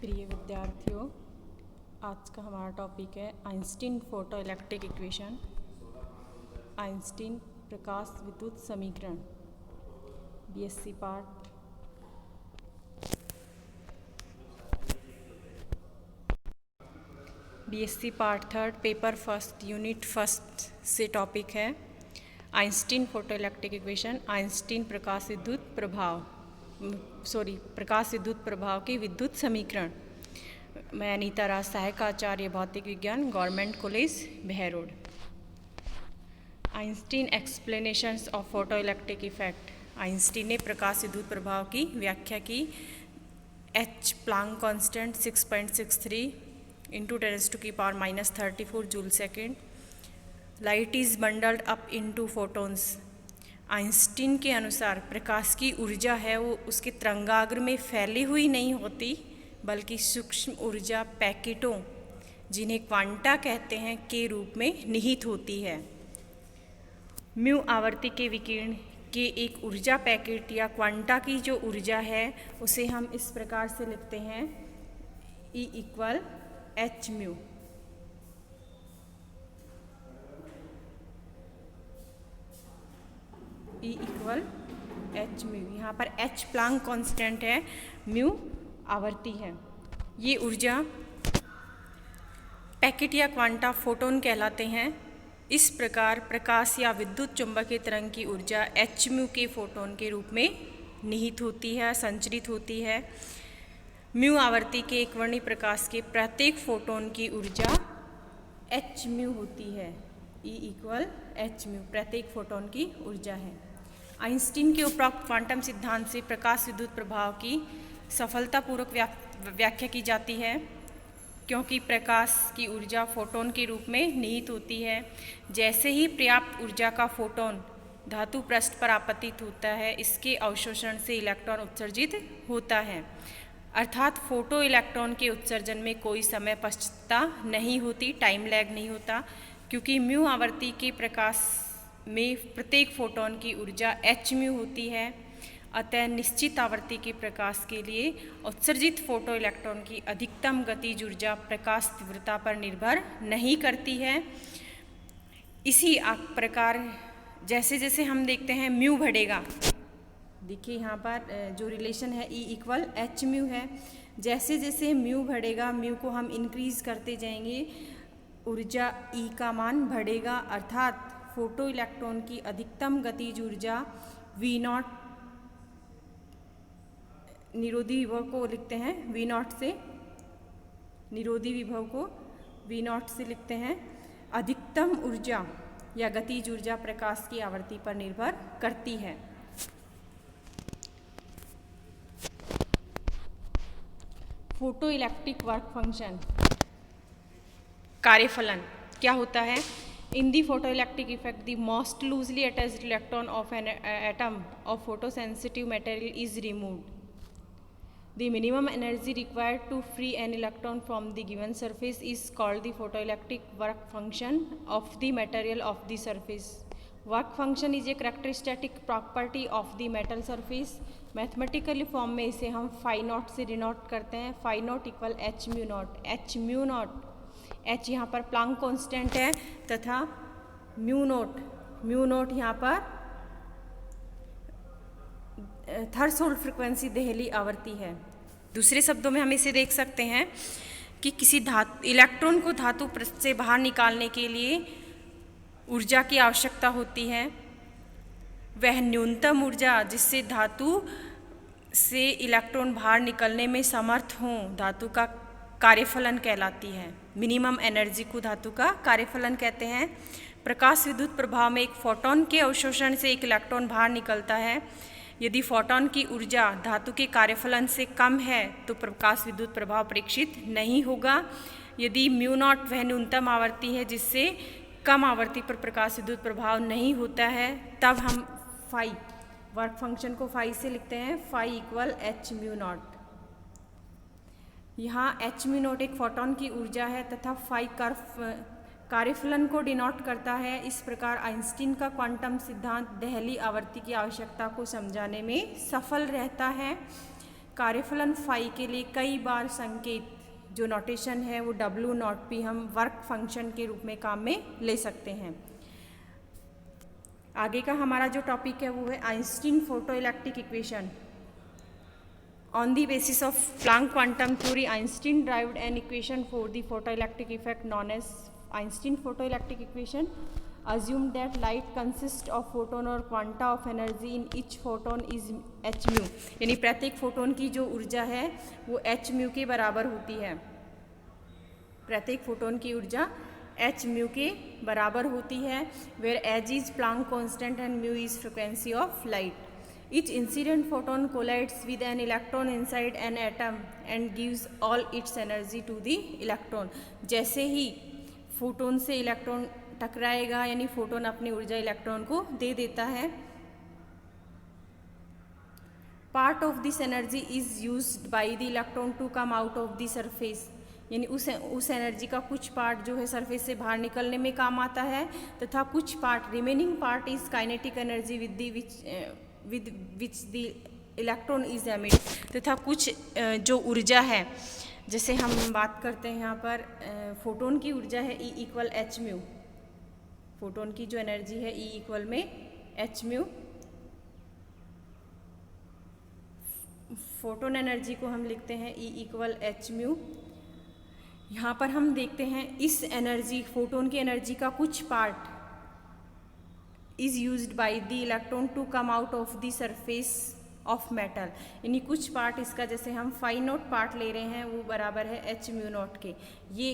प्रिय विद्यार्थियों, आज का हमारा टॉपिक है Einstein photoelectric equation, Einstein प्रकाश विद्युत समीकरण, BSc part. BSc part third, paper first, unit first से टॉपिक है Einstein photoelectric equation, Einstein प्रकाश विद्युत प्रभाव के विद्युत समीकरण। मैं अनीता राज, सहायक आचार्य भौतिक विज्ञान, government college Behror. Einstein explanations of photo electric effect. Einstein ने प्रकाश विद्युत प्रभाव की व्याख्या की। H Planck constant 6.63 into 10⁻⁻34 joule second. Light is bundled up into photons. Einstein के अनुसार प्रकाश की ऊर्जा है वो उसके तरंगाग्र में फैली हुई नहीं होती, बल्कि सूक्ष्म ऊर्जा पैकेटों, जिन्हें क्वांटा कहते हैं, के रूप में निहित होती है। म्यू आवृत्ति के विकिरण के एक ऊर्जा पैकेट या क्वांटा की जो ऊर्जा है उसे हम इस प्रकार से लिखते हैं E = h mu. E = h mu. यहाँ पर h प्लांक कांस्टेंट है, म्यू आवर्ती है। ये ऊर्जा पैकेट या क्वांटा फोटोन कहलाते हैं। इस प्रकार प्रकाश या विद्युत चुंबकीय तरंग की ऊर्जा h म्यू के फोटोन के रूप में निहित होती है, संचरित होती है। म्यू आवर्ती के एक वर्णी प्रकाश के प्रत्येक फोटोन की ऊर्जा h म्यू होती है। E = h म्यू प्रत्येक फोटोन की ऊर्जा है। आइंस्टीन के उपरोक्त क्वांटम सिद्धांत से प्रकाश विद्युत प्रभाव की सफलतापूर्वक व्याख्या की जाती है, क्योंकि प्रकाश की ऊर्जा फोटोन के रूप में निहित होती है। जैसे ही पर्याप्त ऊर्जा का फोटोन धातु पृष्ठ पर आपतित होता है, इसके अवशोषण से इलेक्ट्रॉन उत्सर्जित होता है, अर्थात फोटो इलेक्ट्रॉन के उत्सर्जन में कोई समय पश्चात्ता नहीं होती, टाइम लैग नहीं होता, क्योंकि म्यू आवर्ती के प्रकाश में प्रत्येक फोटोन की ऊर्जा h म्यू होती है। अतः निश्चित आवृत्ति के प्रकाश के लिए उत्सर्जित फोटो इलेक्ट्रॉन की अधिकतम गतिज ऊर्जा प्रकाश तीव्रता पर निर्भर नहीं करती है। इसी प्रकार जैसे जैसे हम देखते हैं म्यू बढ़ेगा, देखिए यहाँ पर जो रिलेशन है E = h म्यू है। जैसे जैसे म्यू बढ़ेगा, म्यू को हम इंक्रीज करते जाएंगे, ऊर्जा E का मान बढ़ेगा, अर्थात फोटो इलेक्ट्रॉन की अधिकतम गतिज ऊर्जा V0, निरोधी विभव को लिखते हैं V0 से, निरोधी विभव को V0 से लिखते हैं। अधिकतम ऊर्जा या गतिज ऊर्जा प्रकाश की आवृत्ति पर निर्भर करती है। फोटो इलेक्ट्रिक वर्क फंक्शन, कार्यफलन क्या होता है? In the photoelectric effect the most loosely attached electron of an atom of photosensitive material is removed. The minimum energy required to free an electron from the given surface is called the photoelectric work function of the material of the surface. Work function is a characteristic property of the metal surface. Mathematically form में इसे हम phi naught से denote करते हैं। Phi naught = h mu naught. h mu naught, h यहाँ पर Planck constant है तथा म्यू नॉट यहाँ पर थ्रेशोल्ड फ्रीक्वेंसी देहली आवृत्ति है। दूसरे शब्दों में हम इसे देख सकते हैं कि किसी इलेक्ट्रॉन को धातु पृष्ठ से बाहर निकालने के लिए ऊर्जा की आवश्यकता होती है। वह न्यूनतम ऊर्जा जिससे धातु से इलेक्ट्रॉन बाहर निकलने में समर्थ हों, धातु का कार्यफलन कहलाती है। मिनिमम एनर्जी को धातु का कार्यफलन कहते हैं। प्रकाश विद्युत प्रभाव में एक फोटोन के अवशोषण से एक इलेक्ट्रॉन बाहर निकलता है। यदि फोटोन की ऊर्जा धातु के कार्यफलन से कम है तो प्रकाश विद्युत प्रभाव प्रेक्षित नहीं होगा। यदि म्यू नॉट वह न्यूनतम आवृत्ति है जिससे कम आवृत्ति पर प्रकाश विद्युत प्रभाव नहीं होता है, तब हम फाई वर्क फंक्शन को फाई से लिखते हैं। Phi = h mu naught. यहाँ h म्यू नॉट एक फोटोन की ऊर्जा है तथा फाई कार्यफलन को डिनोट करता है। इस प्रकार आइंस्टीन का क्वांटम सिद्धांत देहली आवृत्ति की आवश्यकता को समझाने में सफल रहता है। कार्यफलन फाई के लिए कई बार संकेत जो नोटेशन है वो W नॉट P हम वर्क फंक्शन के रूप में काम में ले सकते हैं। आगे का हमारा जो टॉपिक है वो है Einstein photoelectric equation. On the basis of Planck quantum theory, Einstein derived an equation for the photoelectric effect known as Einstein photoelectric equation. Assumed that light consists of photon or quanta of energy in each photon is h mu, यानी प्रत्येक photon की जो ऊर्जा है वो h mu के बराबर होती है। प्रत्येक फोटोन की ऊर्जा h mu के बराबर होती है। Where h is Planck constant and mu is frequency of light. Each incident photon collides with an electron inside an atom and gives all its energy to the electron. जैसे ही photon से electron टकराएगा यानी photon अपनी ऊर्जा electron को दे देता है। Part of this energy is used by the electron to come out of the surface, यानी उस एनर्जी का कुछ पार्ट जो है सरफेस से बाहर निकलने में काम आता है, तथा कुछ part remaining part is kinetic energy with which the electron is emit, तथा कुछ जो ऊर्जा है, जैसे हम बात करते हैं यहाँ पर फोटोन की ऊर्जा है E equal h mu, photon की जो एनर्जी है E इक्वल में एच म्यू। फोटोन एनर्जी को हम लिखते हैं E इक्वल एच म्यू। यहाँ पर हम देखते हैं इस एनर्जी फोटोन की एनर्जी का कुछ part is used by the electron to come out of the surface of metal, यानी कुछ पार्ट इसका जैसे हम फाई नॉट पार्ट ले रहे हैं वो बराबर है एच म्यू नॉट के। ये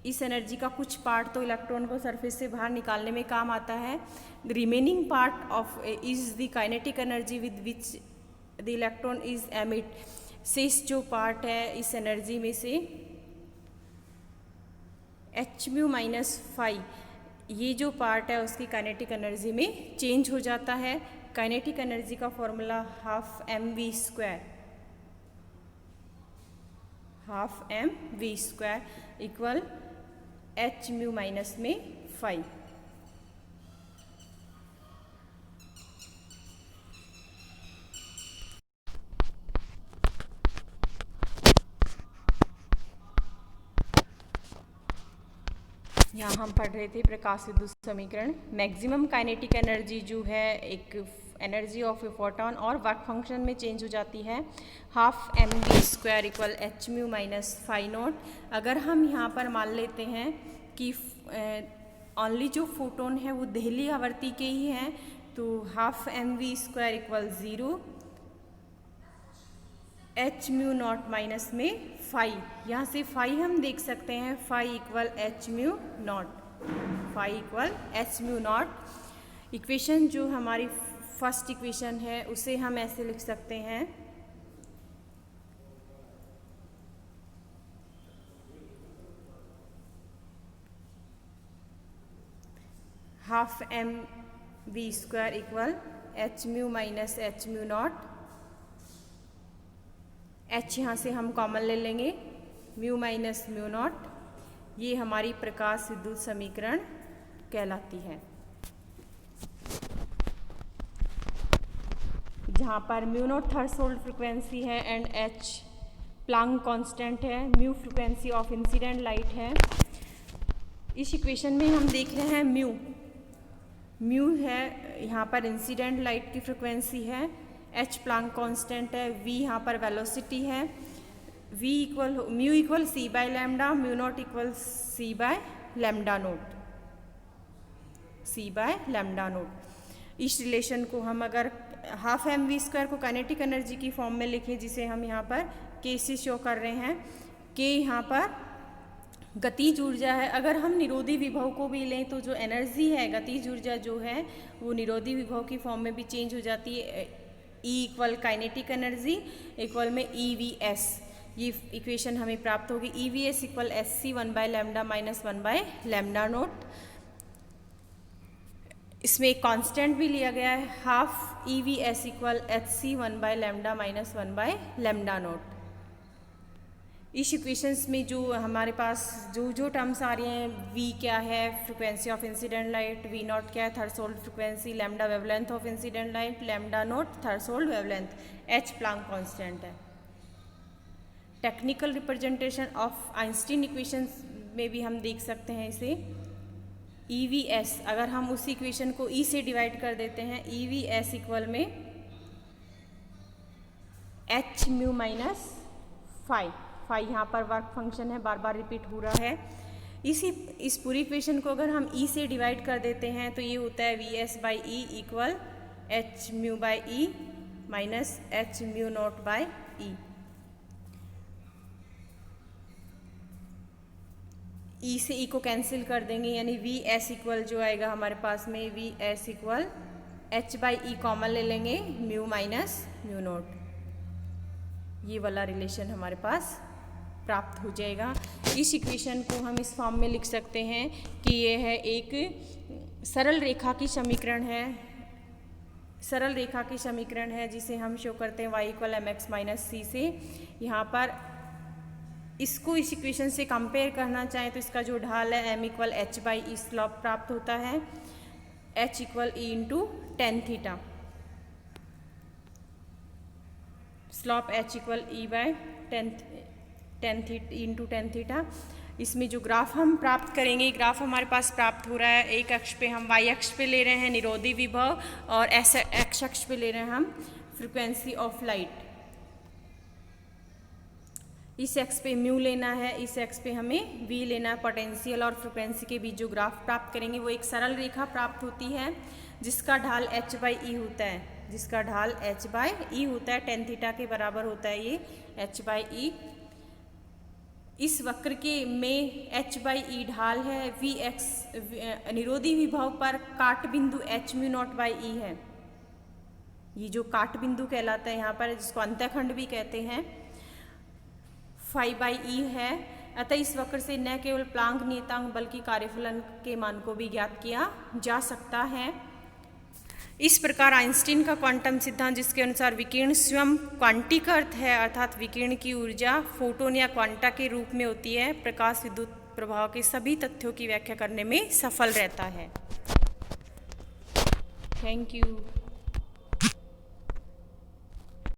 इस एनर्जी का कुछ पार्ट तो इलेक्ट्रॉन को सरफेस से बाहर निकालने में काम आता है। The remaining part of is the kinetic energy with which the electron is emit. शेष जो पार्ट है इस एनर्जी में से एच म्यू माइनस फाई, ये जो पार्ट है उसकी काइनेटिक एनर्जी में चेंज हो जाता है। काइनेटिक एनर्जी का formula half m v square, half m v square equal h mu minus में फाई। यहाँ हम पढ़ रहे थे प्रकाश विद्युत समीकरण। मैक्सिमम काइनेटिक एनर्जी जो है एक एनर्जी ऑफ ए फोटोन और वर्क फंक्शन में चेंज हो जाती है। Half m v square equal h mu minus phi naught. अगर हम यहाँ पर मान लेते हैं कि ओनली जो फोटोन है वो देहली आवर्ती के ही हैं, तो half m v square equal 0, h mu naught minus में फाई। यहाँ से फाई हम देख सकते हैं, phi equal h mu naught, phi equal h mu naught. Equation जो हमारी फर्स्ट इक्वेशन है उसे हम ऐसे लिख सकते हैं, half m v square equal h mu minus h mu naught. H यहाँ से हम कॉमन ले लेंगे, म्यू माइनस म्यू नॉट। ये हमारी प्रकाश विद्युत समीकरण कहलाती है, जहाँ पर म्यू नॉट थ्रेशोल्ड फ्रिक्वेंसी है एंड एच प्लांक कांस्टेंट है, mu frequency of incident light है। इस इक्वेशन में हम देख रहे हैं म्यू है यहाँ पर इंसिडेंट लाइट की फ्रिक्वेंसी है, एच प्लांक कांस्टेंट है, वी यहाँ पर वेलोसिटी है, v equal mu equal c by lambda, mu naught equal c by lambda naught, c by lambda naught. इस रिलेशन को हम अगर हाफ एम वी स्क्वायर को काइनेटिक एनर्जी की फॉर्म में लिखें, जिसे हम यहाँ पर के से शो कर रहे हैं, के यहाँ पर गतिज ऊर्जा है। अगर हम निरोधी विभव को भी लें तो जो एनर्जी है गतिज ऊर्जा जो है वो निरोधी विभव की फॉर्म में भी चेंज हो जाती है। E equal kinetic energy equal में ई वी एस, ये इक्वेशन हमें प्राप्त होगी। E v s equal s c 1 by lambda minus 1 by lambda naught. इसमें एक कांस्टेंट भी लिया गया है, half e v s equal h c 1 by lambda minus 1 by lambda naught. इस इक्वेशंस में जो हमारे पास जो टर्म्स आ रही हैं, वी क्या है frequency of incident light, v naught क्या है threshold frequency, lambda wavelength of incident light, lambda naught threshold wavelength, h Planck constant है। Technical representation of Einstein equations में भी हम देख सकते हैं इसे EVS, अगर हम उस इक्वेशन को E से डिवाइड कर देते हैं, EVS इक्वल में h म्यू माइनस फाई यहाँ पर वर्क फंक्शन है, बार बार रिपीट हो रहा है। इस पूरी इक्वेशन को अगर हम E से डिवाइड कर देते हैं तो ये होता है VS by E equal h mu by E minus h mu not by E। E से E को कैंसिल कर देंगे, यानी VS इक्वल जो आएगा हमारे पास में VS equal h by E common ले लेंगे, म्यू माइनस म्यू नॉट, ये वाला रिलेशन हमारे पास प्राप्त हो जाएगा। इस इक्वेशन को हम इस फॉर्म में लिख सकते हैं कि ये है एक सरल रेखा की समीकरण है, सरल रेखा की समीकरण है जिसे हम शो करते हैं y इक्वल mx माइनस सी से। यहाँ पर इसको इस इक्वेशन से कंपेयर करना चाहें तो इसका जो ढाल है m equal h by E slope प्राप्त होता है, h equal e into tan theta, slope h equal e by tan theta. इसमें जो ग्राफ हम प्राप्त करेंगे, ग्राफ हमारे पास प्राप्त हो रहा है, एक अक्ष पे हम y अक्ष पे ले रहे हैं निरोधी विभव और x अक्ष पे ले रहे हैं हम फ्रीक्वेंसी ऑफ लाइट। इस एक्स पे म्यू लेना है, इस एक्स पे हमें v लेना है। पोटेंशियल और फ्रीक्वेंसी के बीच जो ग्राफ प्राप्त करेंगे वो एक सरल रेखा प्राप्त होती है जिसका ढाल h बाई ई होता है, जिसका ढाल h बाई ई होता है, टेन थीटा के बराबर होता है ये h बाई ई। इस वक्र के में h बाई ई ढाल है, Vx निरोधी विभव पर काट बिंदु h mu not by E है, ये जो काट बिंदु कहलाता है यहाँ पर, जिसको अंतःखंड भी कहते हैं, फाई बाई ई है। अतः इस वक्र से न केवल प्लांक नियतांक बल्कि कार्यफलन के मान को भी ज्ञात किया जा सकता है। इस प्रकार आइंस्टीन का क्वांटम सिद्धांत, जिसके अनुसार विकिरण स्वयं क्वांटिक अर्थ है, अर्थात विकिरण की ऊर्जा फोटोन या क्वांटा के रूप में होती है, प्रकाश विद्युत प्रभाव के सभी तथ्यों की व्याख्या करने में सफल रहता है। Thank you.